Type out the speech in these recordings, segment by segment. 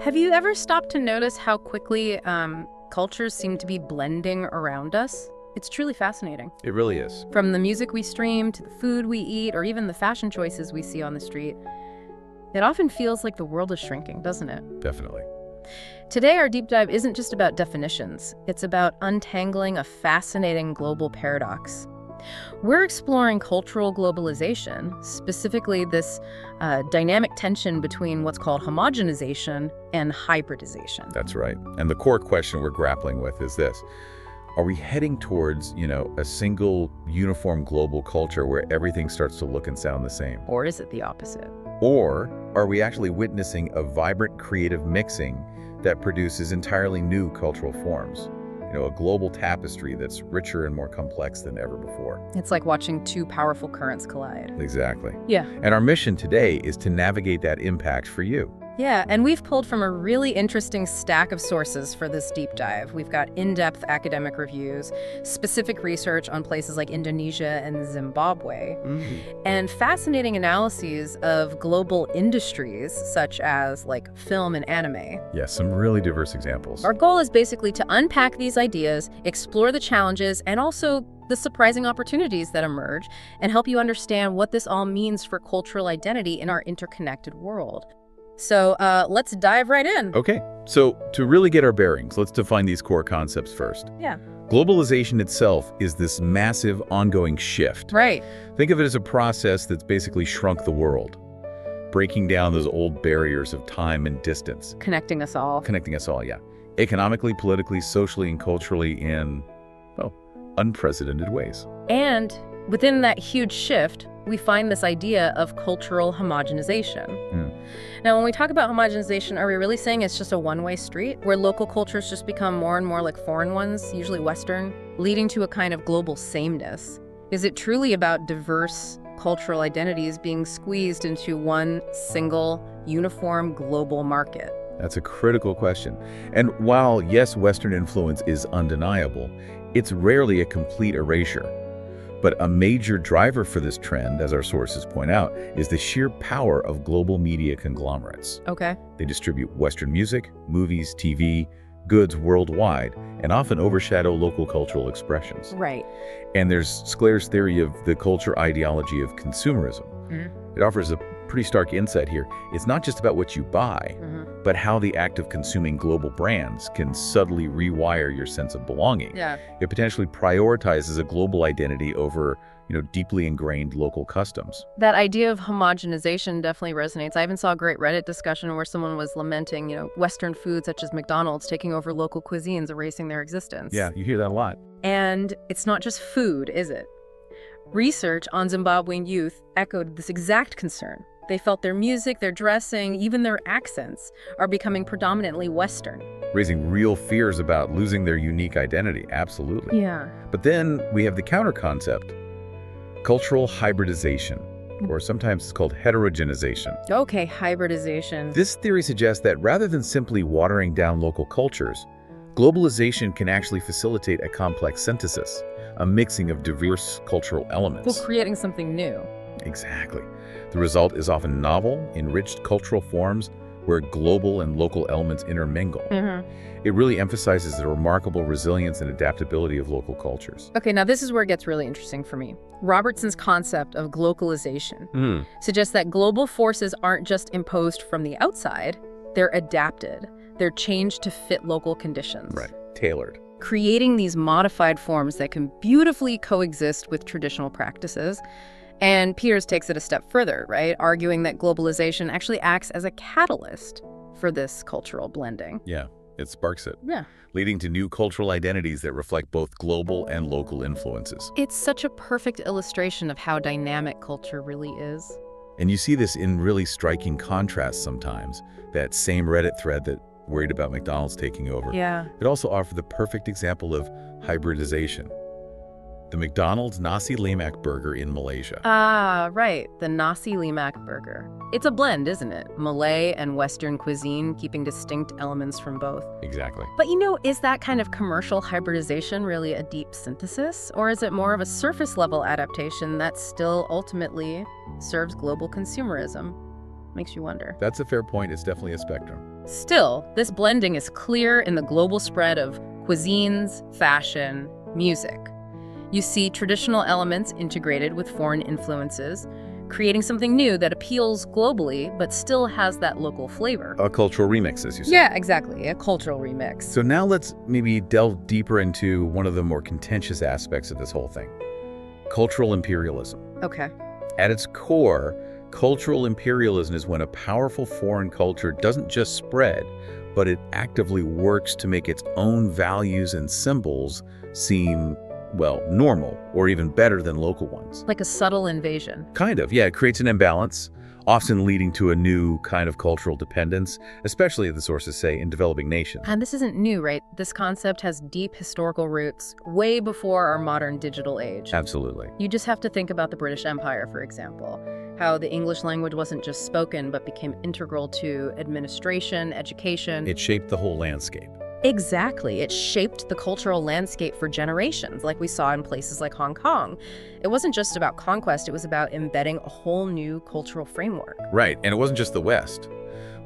Have you ever stopped to notice how quickly cultures seem to be blending around us? It's truly fascinating. It really is. From the music we stream to the food we eat or even the fashion choices we see on the street, it often feels like the world is shrinking, doesn't it? Definitely. Today, our deep dive isn't just about definitions. It's about untangling a fascinating global paradox. We're exploring cultural globalization, specifically this dynamic tension between what's called homogenization and hybridization. That's right. And the core question we're grappling with is this. Are we heading towards, a single uniform global culture where everything starts to look and sound the same? Or is it the opposite? Or are we actually witnessing a vibrant creative mixing that produces entirely new cultural forms? A global tapestry that's richer and more complex than ever before. It's like watching two powerful currents collide. Exactly. Yeah. And our mission today is to navigate that impact for you. Yeah, and we've pulled from a really interesting stack of sources for this deep dive. We've got in-depth academic reviews, specific research on places like Indonesia and Zimbabwe, and fascinating analyses of global industries such as like film and anime. Yes, some really diverse examples. Our goal is basically to unpack these ideas, explore the challenges, and also the surprising opportunities that emerge, and help you understand what this all means for cultural identity in our interconnected world. So let's dive right in. Okay, so to really get our bearings, let's define these core concepts first. Yeah. Globalization itself is this massive ongoing shift. Right. Think of it as a process that's basically shrunk the world, breaking down those old barriers of time and distance. Connecting us all. Connecting us all, yeah. Economically, politically, socially, and culturally in, well, unprecedented ways. And within that huge shift, we find this idea of cultural homogenization. Now, when we talk about homogenization, are we really saying it's just a one-way street where local cultures just become more and more like foreign ones, usually Western, leading to a kind of global sameness? Is it truly about diverse cultural identities being squeezed into one single, uniform global market? That's a critical question. And while, yes, Western influence is undeniable, it's rarely a complete erasure. But a major driver for this trend, as our sources point out, is the sheer power of global media conglomerates. Okay. They distribute Western music, movies, TV, goods worldwide, and often overshadow local cultural expressions. Right. And there's Sclair's theory of the culture ideology of consumerism. It offers a pretty stark insight here. It's not just about what you buy, but how the act of consuming global brands can subtly rewire your sense of belonging. Yeah. It potentially prioritizes a global identity over, deeply ingrained local customs. That idea of homogenization definitely resonates. I even saw a great Reddit discussion where someone was lamenting, Western foods such as McDonald's taking over local cuisines, erasing their existence. Yeah, you hear that a lot. And it's not just food, is it? Research on Zimbabwean youth echoed this exact concern. They felt their music, their dressing, even their accents are becoming predominantly Western. Raising real fears about losing their unique identity, absolutely. Yeah. But then we have the counter concept, cultural hybridization, or sometimes it's called heterogenization. Okay, hybridization. This theory suggests that rather than simply watering down local cultures, globalization can actually facilitate a complex synthesis, a mixing of diverse cultural elements. Well, creating something new. Exactly. The result is often novel, enriched cultural forms where global and local elements intermingle. It really emphasizes the remarkable resilience and adaptability of local cultures. Okay, now this is where it gets really interesting for me. Robertson's concept of globalization suggests that global forces aren't just imposed from the outside, they're adapted. They're changed to fit local conditions. Right, tailored. Creating these modified forms that can beautifully coexist with traditional practices. And Peters takes it a step further, right? Arguing that globalization actually acts as a catalyst for this cultural blending. Yeah, it sparks it. Yeah. Leading to new cultural identities that reflect both global and local influences. It's such a perfect illustration of how dynamic culture really is. And you see this in really striking contrast sometimes. That same Reddit thread that worried about McDonald's taking over. Yeah. It also offered the perfect example of hybridization. The McDonald's Nasi Lemak burger in Malaysia. Ah, right. The Nasi Lemak burger. It's a blend, isn't it? Malay and Western cuisine, keeping distinct elements from both. Exactly. But is that kind of commercial hybridization really a deep synthesis? Or is it more of a surface-level adaptation that still ultimately serves global consumerism? Makes you wonder. That's a fair point. It's definitely a spectrum. Still, this blending is clear in the global spread of cuisines, fashion, music. You see traditional elements integrated with foreign influences, creating something new that appeals globally but still has that local flavor. A cultural remix, as you said. Yeah, exactly, a cultural remix. So now let's maybe delve deeper into one of the more contentious aspects of this whole thing: cultural imperialism. Okay. At its core, cultural imperialism is when a powerful foreign culture doesn't just spread, but it actively works to make its own values and symbols seem, well, normal or even better than local ones. Like a subtle invasion. Kind of, yeah. It creates an imbalance, often leading to a new kind of cultural dependence, especially, the sources say, in developing nations. And this isn't new, right? This concept has deep historical roots, way before our modern digital age. Absolutely. You just have to think about the British Empire, for example. How the English language wasn't just spoken, but became integral to administration, education. It shaped the whole landscape. Exactly. It shaped the cultural landscape for generations, like we saw in places like Hong Kong. It wasn't just about conquest, it was about embedding a whole new cultural framework. Right, and it wasn't just the West.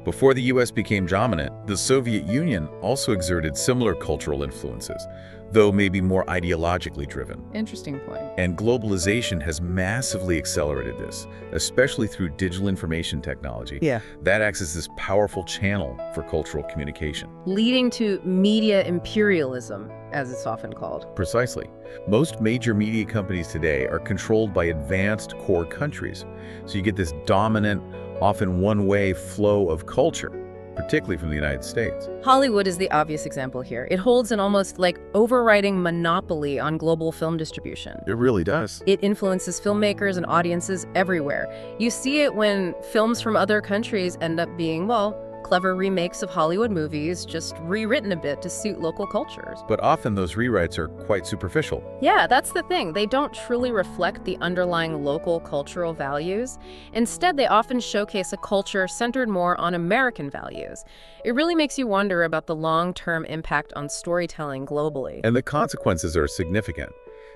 Before the US became dominant, the Soviet Union also exerted similar cultural influences, though maybe more ideologically driven. Interesting point. And globalization has massively accelerated this, especially through digital information technology. Yeah. That acts as this powerful channel for cultural communication. Leading to media imperialism, as it's often called. Precisely. Most major media companies today are controlled by advanced core countries. So you get this dominant, often one-way flow of culture, particularly from the United States. Hollywood is the obvious example here. It holds an almost like overriding monopoly on global film distribution. It really does. It influences filmmakers and audiences everywhere. You see it when films from other countries end up being, well, clever remakes of Hollywood movies, just rewritten a bit to suit local cultures. But often those rewrites are quite superficial. Yeah, that's the thing. They don't truly reflect the underlying local cultural values. Instead, they often showcase a culture centered more on American values. It really makes you wonder about the long-term impact on storytelling globally. And the consequences are significant.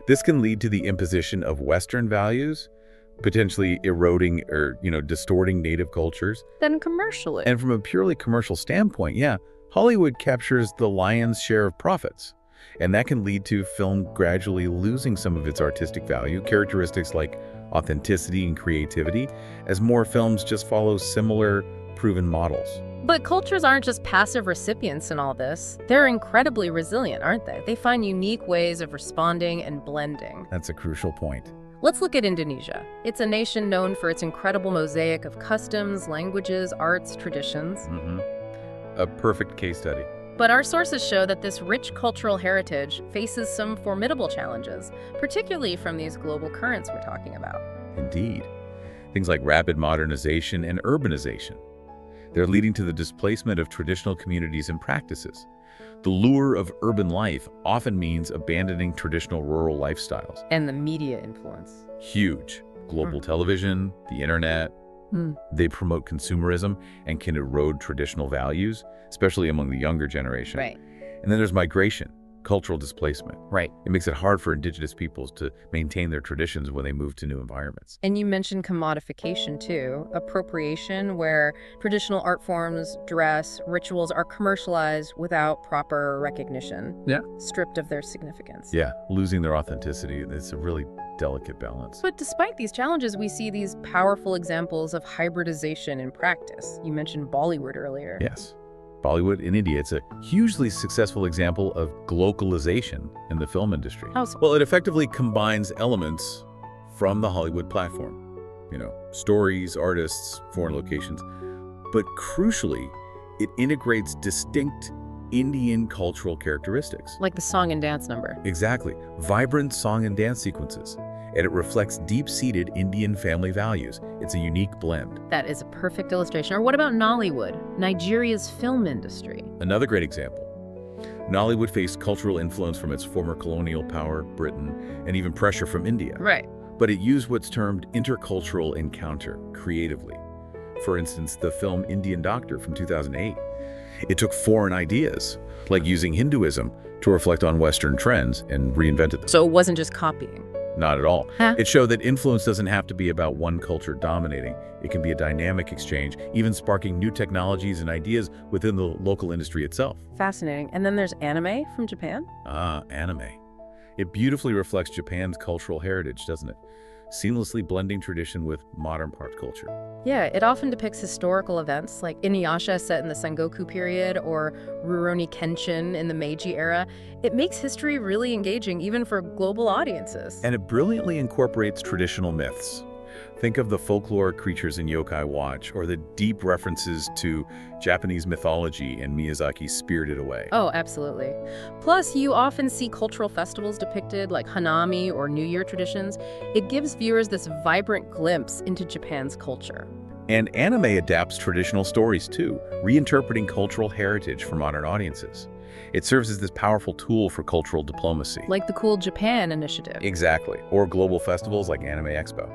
This can lead to the imposition of Western values, potentially eroding or, distorting native cultures. Then commercially. And from a purely commercial standpoint, yeah, Hollywood captures the lion's share of profits. And that can lead to film gradually losing some of its artistic value, characteristics like authenticity and creativity, as more films just follow similar proven models. But cultures aren't just passive recipients in all this. They're incredibly resilient, aren't they? They find unique ways of responding and blending. That's a crucial point. Let's look at Indonesia. It's a nation known for its incredible mosaic of customs, languages, arts, traditions. A perfect case study. But our sources show that this rich cultural heritage faces some formidable challenges, particularly from these global currents we're talking about. Indeed. Things like rapid modernization and urbanization. They're leading to the displacement of traditional communities and practices. The lure of urban life often means abandoning traditional rural lifestyles. And the media influence. Huge. Global television, the internet. They promote consumerism and can erode traditional values, especially among the younger generation. Right. And then there's migration, cultural displacement. Right. It makes it hard for indigenous peoples to maintain their traditions when they move to new environments. And you mentioned commodification too, appropriation, where traditional art forms, dress, rituals are commercialized without proper recognition. Yeah. Stripped of their significance. Yeah, losing their authenticity. It's a really delicate balance. But despite these challenges, we see these powerful examples of hybridization in practice. You mentioned Bollywood earlier. Yes. Bollywood in India, it's a hugely successful example of globalization in the film industry. How so? Well, it effectively combines elements from the Hollywood platform. Stories, artists, foreign locations. But crucially, it integrates distinct Indian cultural characteristics. Like the song and dance number. Exactly. Vibrant song and dance sequences. And it reflects deep-seated Indian family values. It's a unique blend. That is a perfect illustration. Or what about Nollywood, Nigeria's film industry? Another great example. Nollywood faced cultural influence from its former colonial power, Britain, and even pressure from India. Right. But it used what's termed intercultural encounter creatively. For instance, the film Indian Doctor from 2008. It took foreign ideas, like using Hinduism, to reflect on Western trends and reinvented them. So it wasn't just copying. Not at all. Huh? It showed that influence doesn't have to be about one culture dominating. It can be a dynamic exchange, even sparking new technologies and ideas within the local industry itself. Fascinating. And then there's anime from Japan? Ah, anime. It beautifully reflects Japan's cultural heritage, doesn't it? Seamlessly blending tradition with modern pop culture. Yeah, it often depicts historical events like Inuyasha set in the Sengoku period or Rurouni Kenshin in the Meiji era. It makes history really engaging even for global audiences. And it brilliantly incorporates traditional myths. Think of the folklore creatures in Yokai Watch, or the deep references to Japanese mythology in Miyazaki's Spirited Away. Oh, absolutely. Plus, you often see cultural festivals depicted like Hanami or New Year traditions. It gives viewers this vibrant glimpse into Japan's culture. And anime adapts traditional stories too, reinterpreting cultural heritage for modern audiences. It serves as this powerful tool for cultural diplomacy. Like the Cool Japan initiative. Exactly. Or global festivals like Anime Expo.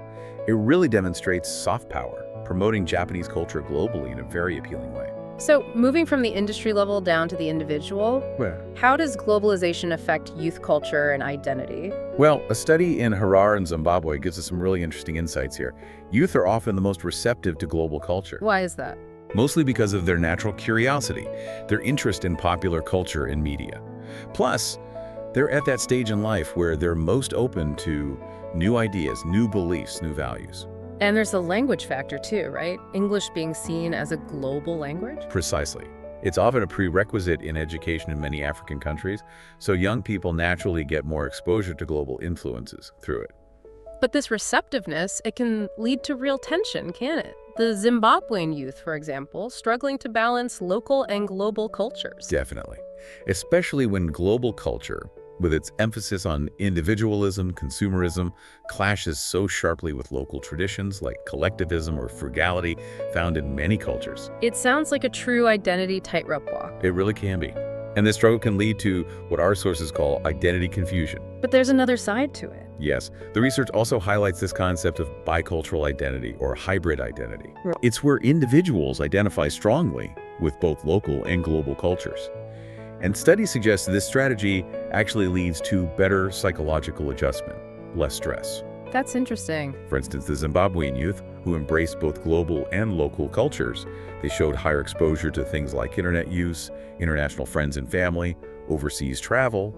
It really demonstrates soft power, promoting Japanese culture globally in a very appealing way. So, moving from the industry level down to the individual, how does globalization affect youth culture and identity? Well, a study in Harare in Zimbabwe gives us some really interesting insights here. Youth are often the most receptive to global culture. Why is that? Mostly because of their natural curiosity, their interest in popular culture and media. Plus, they're at that stage in life where they're most open to new ideas, new beliefs, new values. And there's a language factor too, right? English being seen as a global language? Precisely. It's often a prerequisite in education in many African countries, so young people naturally get more exposure to global influences through it. But this receptiveness, it can lead to real tension, can it? The Zimbabwean youth, for example, struggling to balance local and global cultures. Definitely. Especially when global culture, with its emphasis on individualism, consumerism, clashes so sharply with local traditions like collectivism or frugality found in many cultures. It sounds like a true identity tightrope walk. It really can be. And this struggle can lead to what our sources call identity confusion. But there's another side to it. Yes, the research also highlights this concept of bicultural identity or hybrid identity. Right. It's where individuals identify strongly with both local and global cultures. And studies suggest this strategy actually leads to better psychological adjustment, less stress. That's interesting. For instance, the Zimbabwean youth, who embraced both global and local cultures, they showed higher exposure to things like internet use, international friends and family, overseas travel.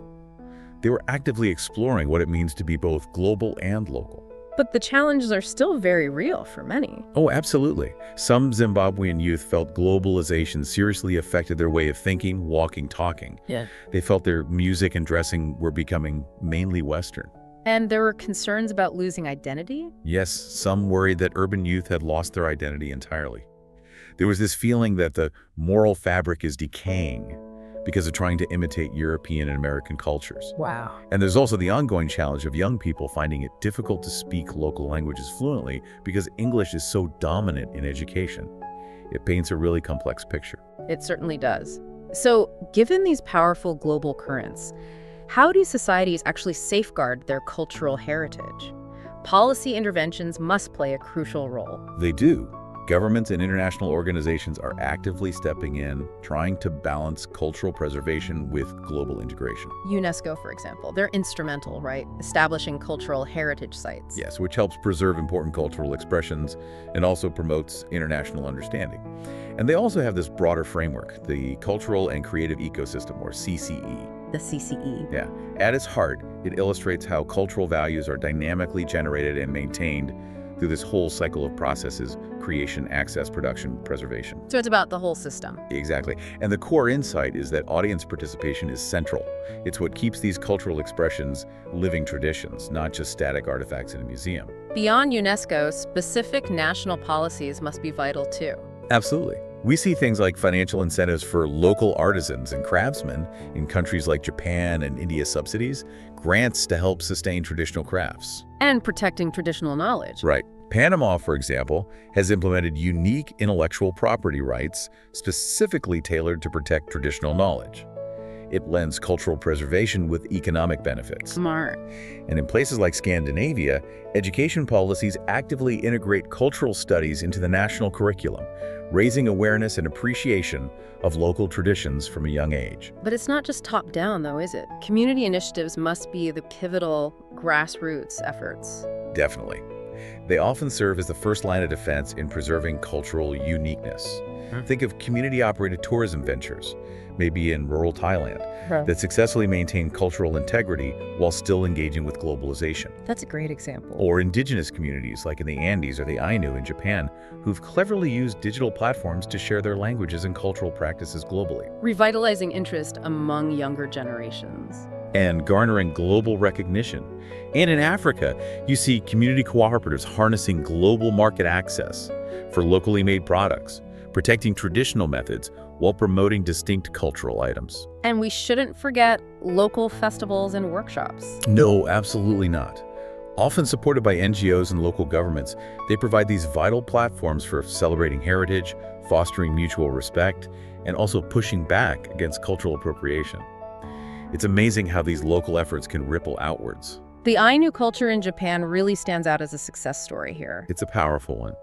They were actively exploring what it means to be both global and local. But the challenges are still very real for many. Oh, absolutely. Some Zimbabwean youth felt globalization seriously affected their way of thinking, walking, talking. Yeah. They felt their music and dressing were becoming mainly Western. And there were concerns about losing identity? Yes, some worried that urban youth had lost their identity entirely. There was this feeling that the moral fabric is decaying because of trying to imitate European and American cultures. Wow. And there's also the ongoing challenge of young people finding it difficult to speak local languages fluently because English is so dominant in education. It paints a really complex picture. It certainly does. So, given these powerful global currents, how do societies actually safeguard their cultural heritage? Policy interventions must play a crucial role. They do. Governments and international organizations are actively stepping in, trying to balance cultural preservation with global integration. UNESCO, for example, they're instrumental, right? Establishing cultural heritage sites. Yes, which helps preserve important cultural expressions and also promotes international understanding. And they also have this broader framework, the Cultural and Creative Ecosystem, or CCE. The CCE. Yeah. At its heart, it illustrates how cultural values are dynamically generated and maintained through this whole cycle of processes: creation, access, production, preservation. So it's about the whole system. Exactly. And the core insight is that audience participation is central. It's what keeps these cultural expressions living traditions, not just static artifacts in a museum. Beyond UNESCO, specific national policies must be vital too. Absolutely. We see things like financial incentives for local artisans and craftsmen in countries like Japan and India, subsidies, grants to help sustain traditional crafts. And protecting traditional knowledge. Right. Panama, for example, has implemented unique intellectual property rights specifically tailored to protect traditional knowledge. It blends cultural preservation with economic benefits. Smart. And in places like Scandinavia, education policies actively integrate cultural studies into the national curriculum, raising awareness and appreciation of local traditions from a young age. But it's not just top-down, though, is it? Community initiatives must be the pivotal grassroots efforts. Definitely. They often serve as the first line of defense in preserving cultural uniqueness. Think of community-operated tourism ventures, maybe in rural Thailand, that successfully maintain cultural integrity while still engaging with globalization. That's a great example. Or indigenous communities like in the Andes or the Ainu in Japan, who've cleverly used digital platforms to share their languages and cultural practices globally. Revitalizing interest among younger generations. And garnering global recognition. And in Africa, you see community cooperatives harnessing global market access for locally made products, protecting traditional methods while promoting distinct cultural items. And we shouldn't forget local festivals and workshops. No, absolutely not. Often supported by NGOs and local governments, they provide these vital platforms for celebrating heritage, fostering mutual respect, and also pushing back against cultural appropriation. It's amazing how these local efforts can ripple outwards. The Ainu culture in Japan really stands out as a success story here. It's a powerful one.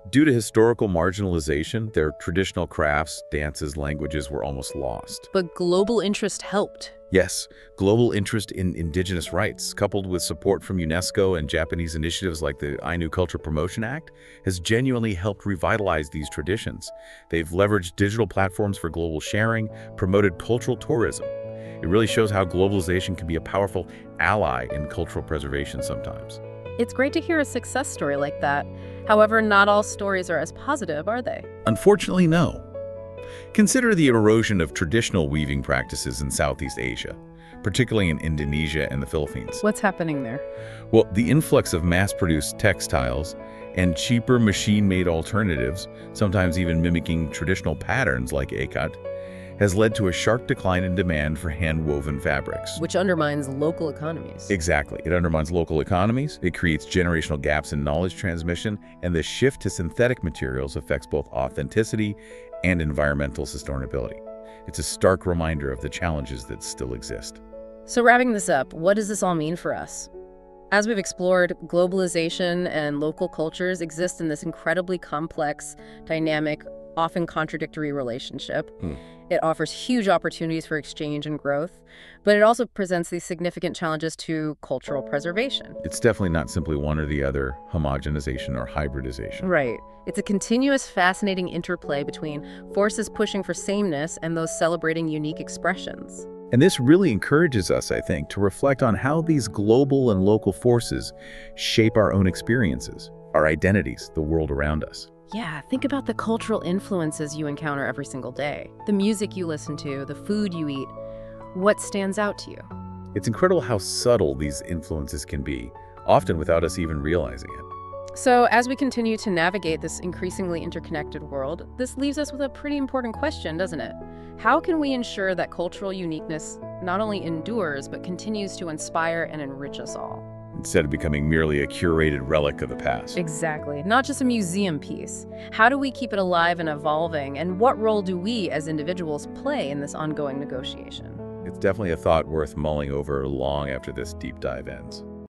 Due to historical marginalization, their traditional crafts, dances, languages were almost lost. But global interest helped. Yes, global interest in indigenous rights, coupled with support from UNESCO and Japanese initiatives like the Ainu Culture Promotion Act, has genuinely helped revitalize these traditions. They've leveraged digital platforms for global sharing, promoted cultural tourism. It really shows how globalization can be a powerful ally in cultural preservation sometimes. It's great to hear a success story like that. However, not all stories are as positive, are they? Unfortunately, no. Consider the erosion of traditional weaving practices in Southeast Asia, particularly in Indonesia and the Philippines. What's happening there? Well, the influx of mass-produced textiles and cheaper machine-made alternatives, sometimes even mimicking traditional patterns like ikat, has led to a sharp decline in demand for hand-woven fabrics. Which undermines local economies. Exactly. It undermines local economies, it creates generational gaps in knowledge transmission, and the shift to synthetic materials affects both authenticity and environmental sustainability. It's a stark reminder of the challenges that still exist. So wrapping this up, what does this all mean for us? As we've explored, globalization and local cultures exist in this incredibly complex, dynamic, often contradictory relationship. It offers huge opportunities for exchange and growth, but it also presents these significant challenges to cultural preservation. It's definitely not simply one or the other, homogenization or hybridization. Right. It's a continuous, fascinating interplay between forces pushing for sameness and those celebrating unique expressions. And this really encourages us, I think, to reflect on how these global and local forces shape our own experiences, our identities, the world around us. Yeah, think about the cultural influences you encounter every single day. The music you listen to, the food you eat. What stands out to you? It's incredible how subtle these influences can be, often without us even realizing it. So as we continue to navigate this increasingly interconnected world, this leaves us with a pretty important question, doesn't it? How can we ensure that cultural uniqueness not only endures, but continues to inspire and enrich us all? Instead of becoming merely a curated relic of the past. Exactly. Not just a museum piece. How do we keep it alive and evolving, and what role do we as individuals play in this ongoing negotiation? It's definitely a thought worth mulling over long after this deep dive ends.